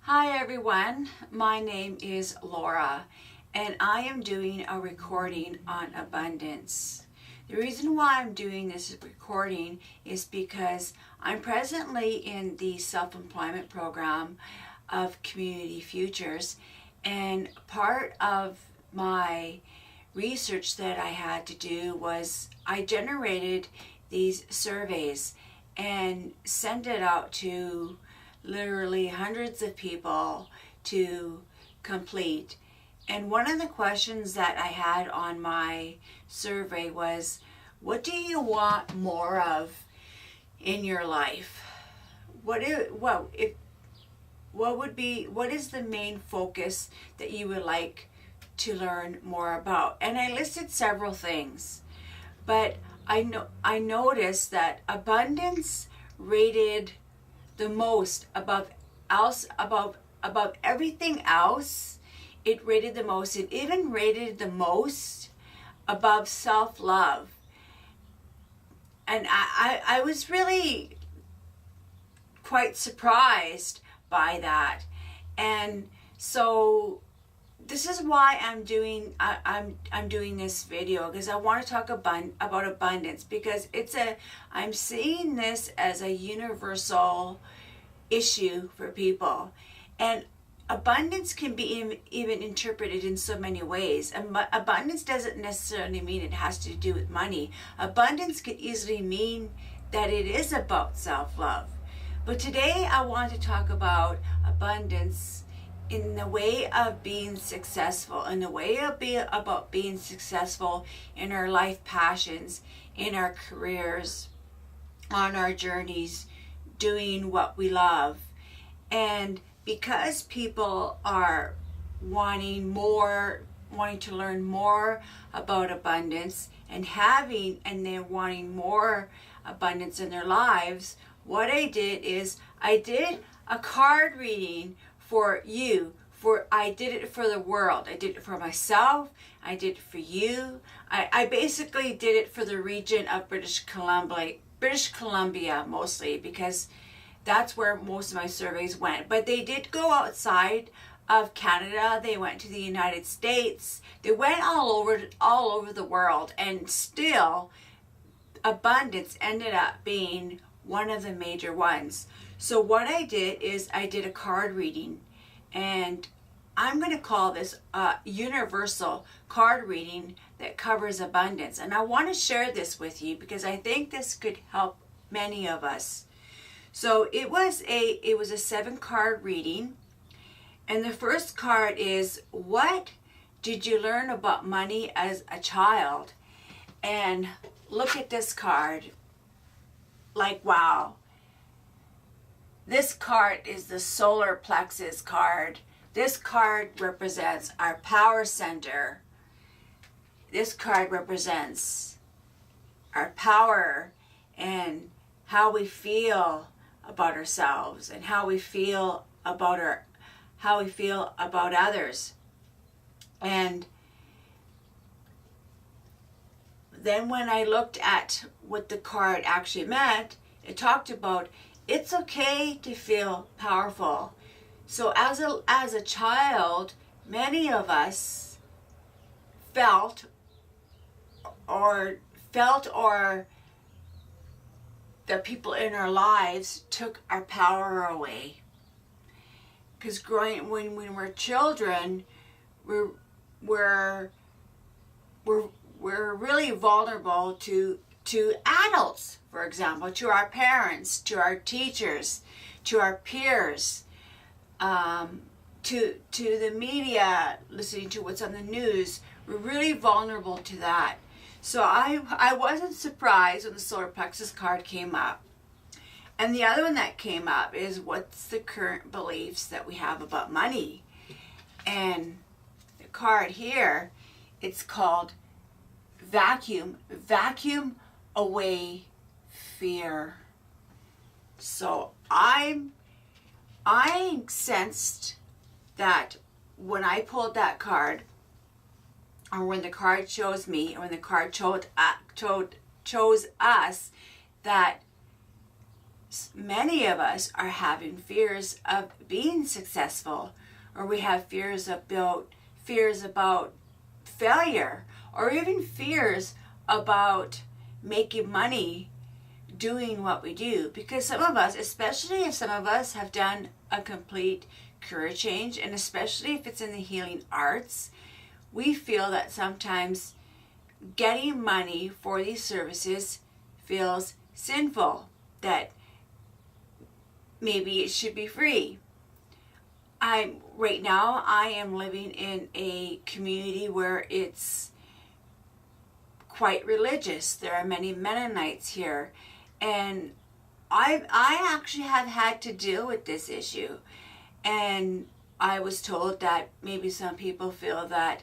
Hi everyone, my name is Laura and I am doing a recording on abundance. The reason why I'm doing this recording is because I'm presently in the self-employment program of Community Futures, and part of my research that I had to do was I generated these surveys and sent it out to literally hundreds of people to complete. And one of the questions that I had on my survey was, what do you want more of in your life? What is the main focus that you would like to learn more about? And I listed several things, but I noticed that abundance rated the most above everything else. It rated the most. It even rated the most above self-love. And I was really quite surprised by that. And so this is why I'm doing this video, because I want to talk about abundance, because I'm seeing this as a universal issue for people. And abundance can be even interpreted in so many ways. Abundance doesn't necessarily mean it has to do with money. Abundance could easily mean that it is about self-love. But today I want to talk about abundance in the way of being successful, in the way of about being successful in our life passions, in our careers, on our journeys, doing what we love. And because people are wanting to learn more about abundance, and they're wanting more abundance in their lives, what I did is I did a card reading for you. I did it for the world. I did it for myself. I did it for you. I basically did it for the region of British Columbia mostly, because that's where most of my surveys went. But they did go outside of Canada. They went to the United States. They went all over the world, and still abundance ended up being one of the major ones. So what I did is I did a card reading, and I'm going to call this a universal card reading that covers abundance. And I want to share this with you because I think this could help many of us. So it was a 7-card reading, and the first card is, what did you learn about money as a child? And look at this card. Like, wow. This card is the solar plexus card. This card represents our power center. This card represents our power and how we feel about ourselves, and how we feel about others. And then when I looked at what the card actually meant, it talked about it's okay to feel powerful. So as a child, many of us felt or the people in our lives took our power away. Because when we're children, we're really vulnerable to adults, for example, to our parents, to our teachers, to our peers, to the media, listening to what's on the news. We're really vulnerable to that. So I wasn't surprised when the solar plexus card came up. And the other one that came up is, what's the current beliefs that we have about money? And the card here, it's called vacuum away fear. So I sensed that when I pulled that card, or when the card chose me, or when the card chose us, that many of us are having fears of being successful, or we have fears about failure, or even fears about making money doing what we do. Because some of us, especially if some of us have done a complete career change, and especially if it's in the healing arts, we feel that sometimes getting money for these services feels sinful, that maybe it should be free. Right now I am living in a community where it's quite religious. There are many Mennonites here, and I actually have had to deal with this issue. And I was told that maybe some people feel that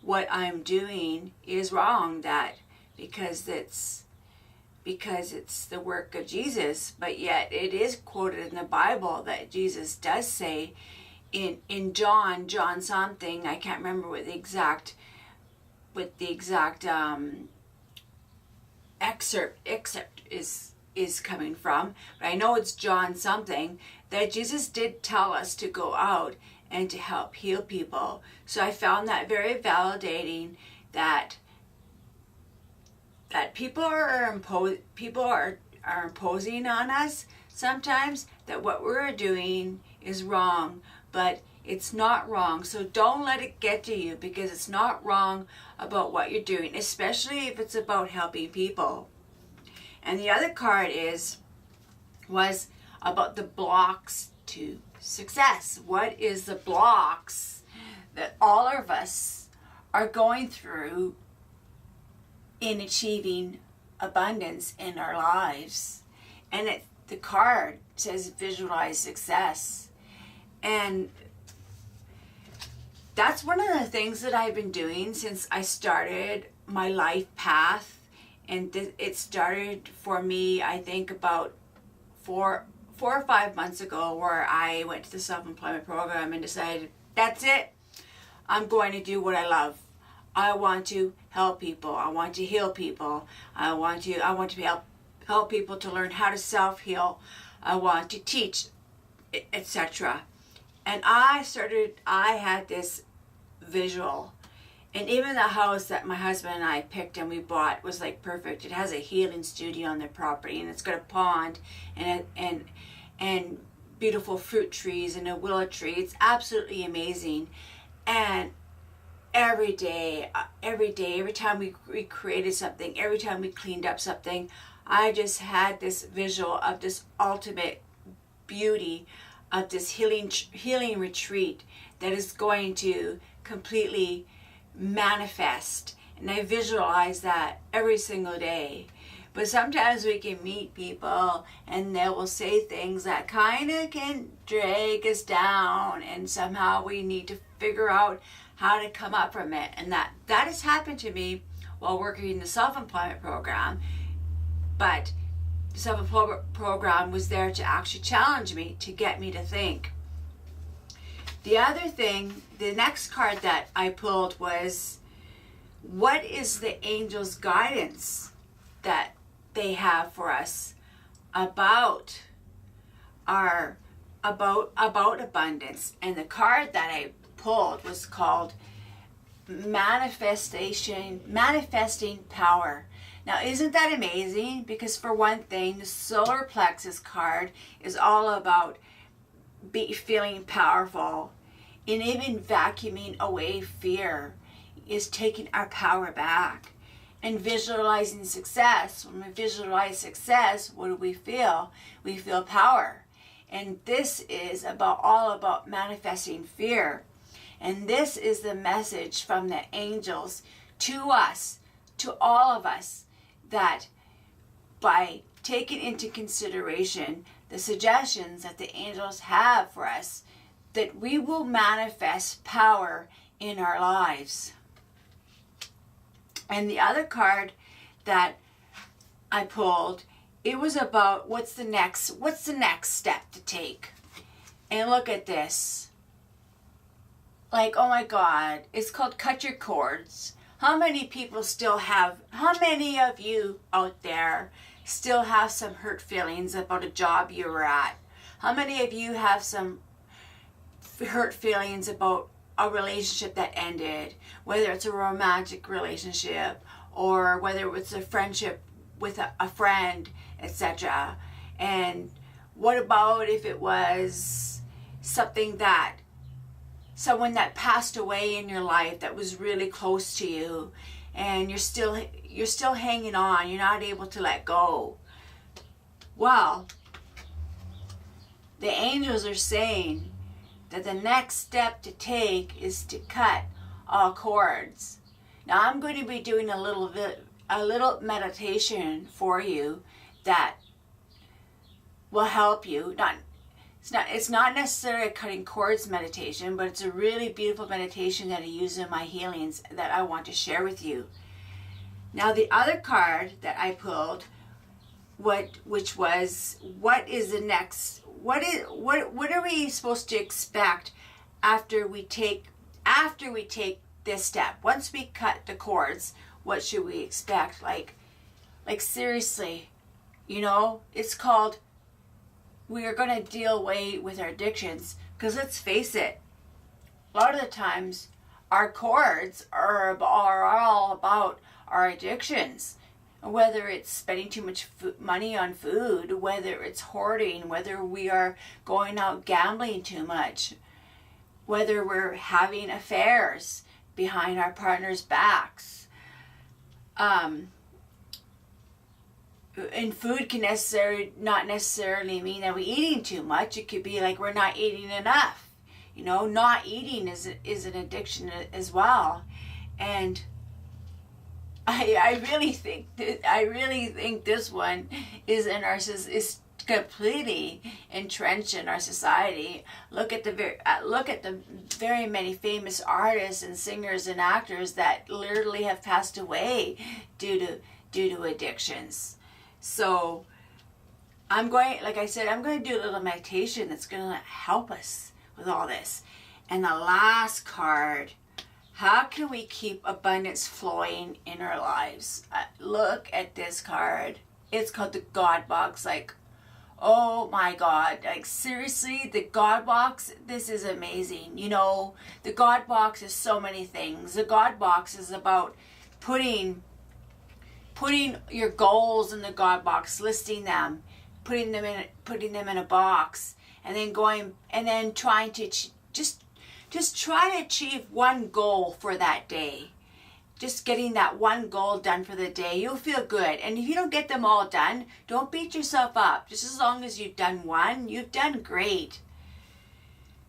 what I'm doing is wrong, that because it's the work of Jesus, but yet it is quoted in the Bible that Jesus does say in John something, I can't remember what the exact excerpt is coming from, but I know it's John something, that Jesus did tell us to go out and to help heal people. So I found that very validating, that people are imposing on us sometimes that what we're doing is wrong, but it's not wrong. So don't let it get to you, because it's not wrong about what you're doing, especially if it's about helping people. And the other card was about the blocks to success. What is the blocks that all of us are going through in achieving abundance in our lives? And the card says visualize success. And that's one of the things that I've been doing since I started my life path. And it started for me, I think, about four or 5 months ago, where I went to the self-employment program and decided, that's it. I'm going to do what I love. I want to help people. I want to heal people. I want to help people to learn how to self-heal. I want to teach, etc. And I had this visual. And even the house that my husband and I picked and we bought was like perfect. It has a healing studio on their property, and it's got a pond and beautiful fruit trees and a willow tree. It's absolutely amazing. And every time we created something, every time we cleaned up something, I just had this visual of this ultimate beauty of this healing retreat that is going to completely manifest. And I visualize that every single day. But sometimes we can meet people and they will say things that kind of can drag us down, and somehow we need to figure out how to come up from it. And that has happened to me while working in the self-employment program. But the self-employment program was there to actually challenge me, to get me to think. The other thing, the next card that I pulled was, what is the angel's guidance that they have for us about abundance? And the card that I pulled was called manifesting power. Now, isn't that amazing? Because for one thing, the solar plexus card is all about feeling powerful, and even vacuuming away fear is taking our power back. And visualizing success, when we visualize success, what do we feel? We feel power. And this is all about manifesting fear. And this is the message from the angels to us, to all of us, that by taking into consideration the suggestions that the angels have for us, that we will manifest power in our lives. And the other card that I pulled, it was about what's the next step to take. And look at this. Like, oh my God, it's called Cut Your Cords. How many of you out there still have some hurt feelings about a job you were at? How many of you have some hurt feelings about a relationship that ended, whether it's a romantic relationship or whether it's a friendship with a friend, etc.? And what about if it was someone that passed away in your life that was really close to you, and you're still hanging on, you're not able to let go? Well, the angels are saying that the next step to take is to cut all cords. Now I'm going to be doing a little meditation for you that will help you. It's not necessarily a cutting cords meditation, but it's a really beautiful meditation that I use in my healings that I want to share with you. Now the other card that I pulled, which was, what is the next? What are we supposed to expect after we take this step? Once we cut the cords, what should we expect? Like seriously, it's called, we are going to deal away with our addictions, because let's face it, a lot of the times our cords are all about our addictions. Whether it's spending too much money on food, whether it's hoarding, whether we are going out gambling too much, whether we're having affairs behind our partner's backs. And food can not necessarily mean that we're eating too much. It could be like we're not eating enough. Not eating is an addiction as well. And I really think this one is completely entrenched in our society. Look at the very many famous artists and singers and actors that literally have passed away due to addictions. So I'm going to do a little meditation that's going to help us with all this. And the last card, how can we keep abundance flowing in our lives? Look at this card. It's called the God Box. Oh my God. Seriously, the God Box, this is amazing. The God Box is so many things. The God Box is about putting your goals in the God Box, listing them, putting them in a box, and then trying to just try to achieve one goal for that day. Just getting that one goal done for the day, you'll feel good. And if you don't get them all done, don't beat yourself up. Just as long as you've done one, you've done great.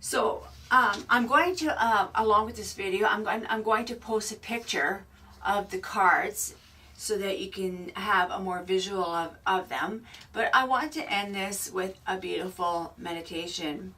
So I'm going to, along with this video, I'm going to post a picture of the cards so that you can have a more visual of them. But I want to end this with a beautiful meditation.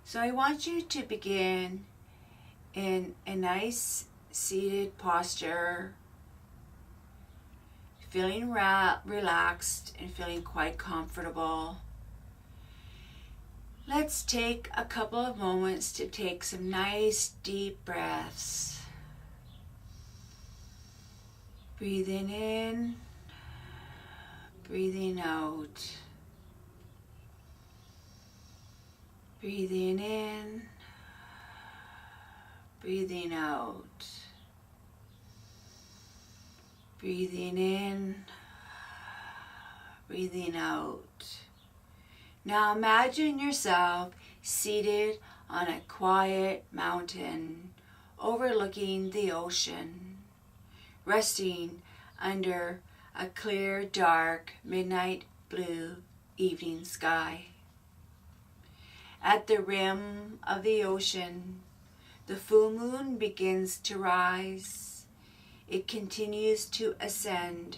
So I want you to begin in a nice seated posture, feeling relaxed and feeling quite comfortable. Let's take a couple of moments to take some nice deep breaths. Breathing in, breathing out. Breathing in, breathing out. Breathing in, breathing out. Now imagine yourself seated on a quiet mountain overlooking the ocean, resting under a clear, dark, midnight blue evening sky. At the rim of the ocean, the full moon begins to rise. It continues to ascend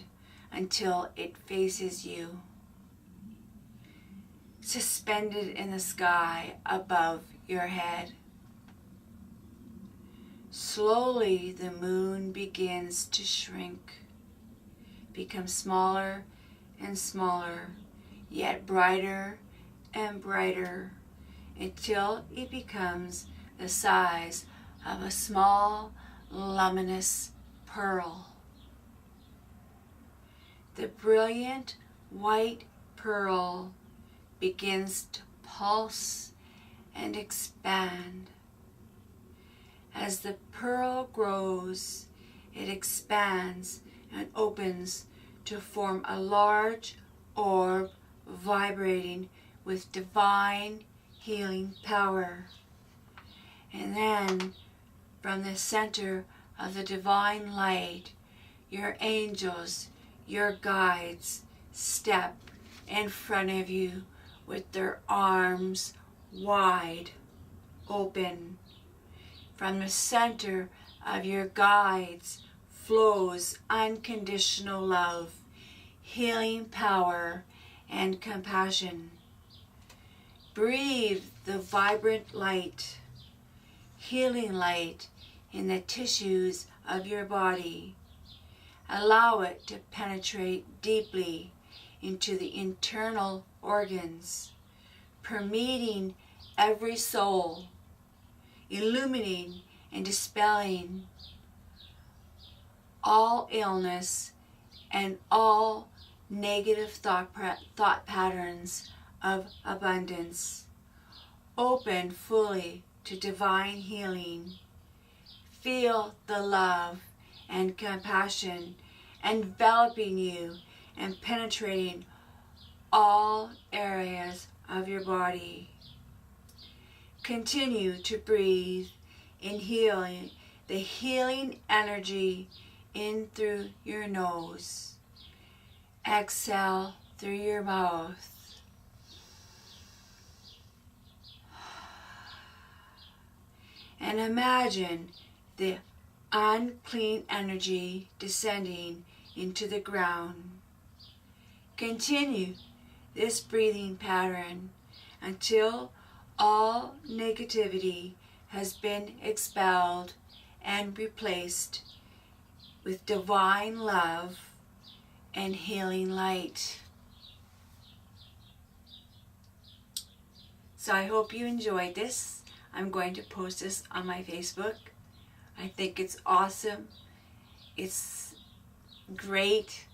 until it faces you, suspended in the sky above your head. Slowly, the moon begins to shrink, become smaller and smaller, yet brighter and brighter, until it becomes the size of a small, luminous pearl. the brilliant white pearl begins to pulse and expand. As the pearl grows, it expands and opens to form a large orb vibrating with divine healing power. And then, from the center of the divine light, your angels, your guides, step in front of you with their arms wide open. From the center of your guides flows unconditional love, healing power, and compassion. Breathe the vibrant light, healing light in the tissues of your body. Allow it to penetrate deeply into the internal organs, permeating every soul, illuminating and dispelling all illness and all negative thought patterns of abundance. Open fully to divine healing. Feel the love and compassion enveloping you and penetrating all areas of your body. Continue to breathe in healing, the healing energy in through your nose. Exhale through your mouth. And imagine the unclean energy descending into the ground. Continue this breathing pattern until all negativity has been expelled and replaced with divine love and healing light. So I hope you enjoyed this. I'm going to post this on my Facebook. I think it's awesome. It's great.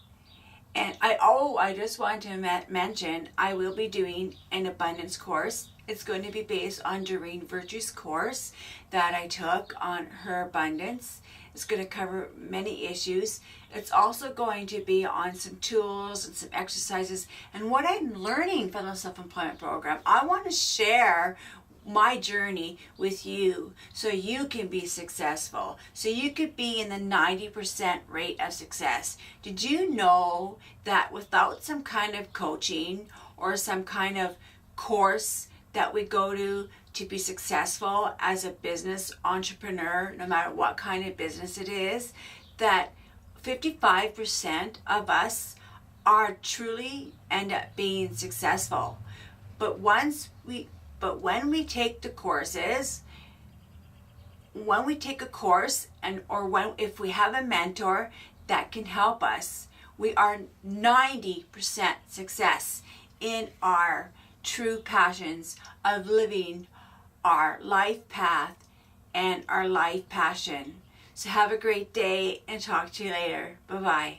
And I just want to mention, I will be doing an abundance course. It's going to be based on Doreen Virtue's course that I took on her abundance. It's going to cover many issues. It's also going to be on some tools and some exercises and what I'm learning from the self-employment program. I want to share my journey with you so you can be successful, so you could be in the 90% rate of success. Did you know that without some kind of coaching or some kind of course that we go to be successful as a business entrepreneur, no matter what kind of business it is, that 55% of us are truly end up being successful. But when we take the courses, when we take a course if we have a mentor that can help us, we are 90% success in our true passions of living our life path and our life passion. So have a great day and talk to you later. Bye-bye.